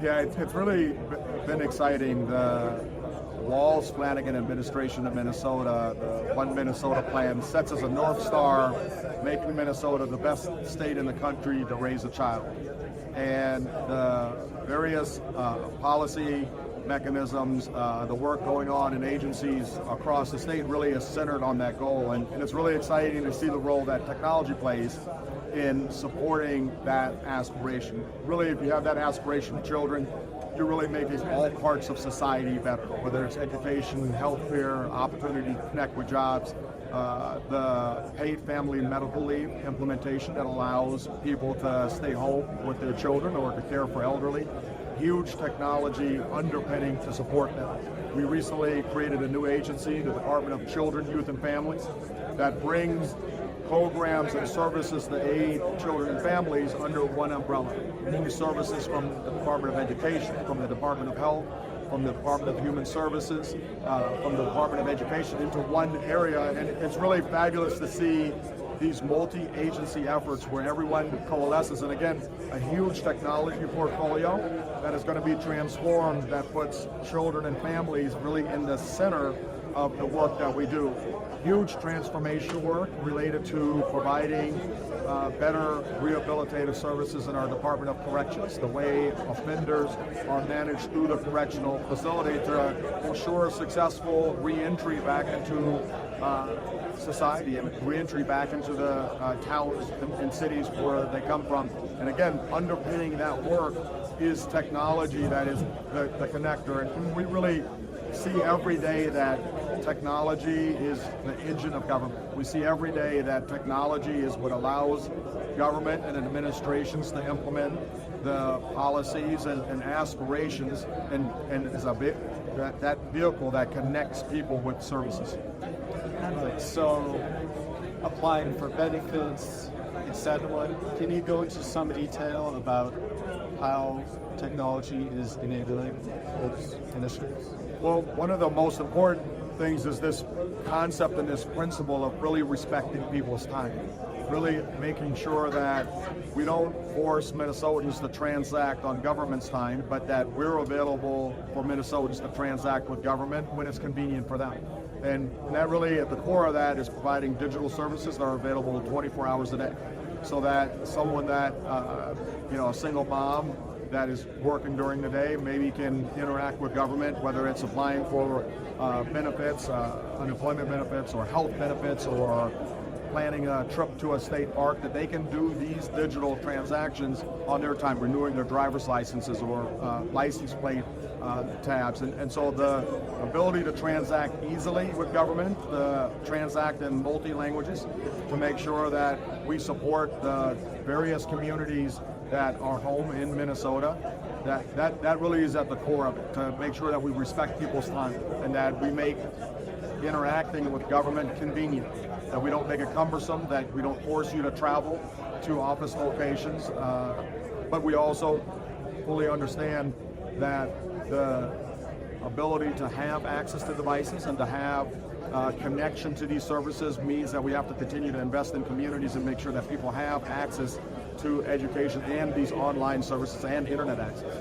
Yeah, it's really been exciting. The Walz Flanagan administration of Minnesota, the One Minnesota plan, sets as a North Star, making Minnesota the best state in the country to raise a child. And the various policy mechanisms, the work going on in agencies across the state really is centered on that goal. And it's really exciting to see the role that technology plays in supporting that aspiration. Really, if you have that aspiration of children, you're really making all parts of society better, whether it's education, healthcare, opportunity to connect with jobs, the paid family and medical leave implementation that allows people to stay home with their children or to care for elderly. Huge technology underpinning to support them. We recently created a new agency, the Department of Children, Youth and Families, that brings programs and services to aid children and families under one umbrella. New services from the Department of Education, from the Department of Health, from the Department of Human Services, from the Department of Education into one area. And it's really fabulous to see these multi-agency efforts where everyone coalesces. And again, a huge technology portfolio that is going to be transformed, that puts children and families really in the center of the work that we do. Huge transformation work related to providing better rehabilitative services in our Department of Corrections, the way offenders are managed through the correctional facility to ensure successful re-entry back into society and re-entry back into the towns and cities where they come from. And again, underpinning that work is technology that is the connector. And we really see every day that technology is the engine of government. We see every day that technology is what allows government and administrations to implement the policies and aspirations, and is that vehicle that connects people with services. So, applying for benefits, etc. Can you go into some detail about how technology is enabling those initiatives? Well, one of the most important things is this concept and this principle of really respecting people's time. Really making sure that we don't force Minnesotans to transact on government's time, but that we're available for Minnesotans to transact with government when it's convenient for them. And that really, at the core of that, is providing digital services that are available 24 hours a day. So that someone that, a single mom that is working during the day maybe can interact with government, whether it's applying for benefits, unemployment benefits, or health benefits, or planning a trip to a state park, that they can do these digital transactions on their time, renewing their driver's licenses or license plate tabs. And so the ability to transact easily with government, transact in multi-languages, to make sure that we support the various communities that are home in Minnesota, that really is at the core of it, to make sure that we respect people's time and that we make interacting with government convenient, that we don't make it cumbersome, that we don't force you to travel to office locations, but we also fully understand that the ability to have access to devices and to have connection to these services means that we have to continue to invest in communities and make sure that people have access to education and these online services and internet access.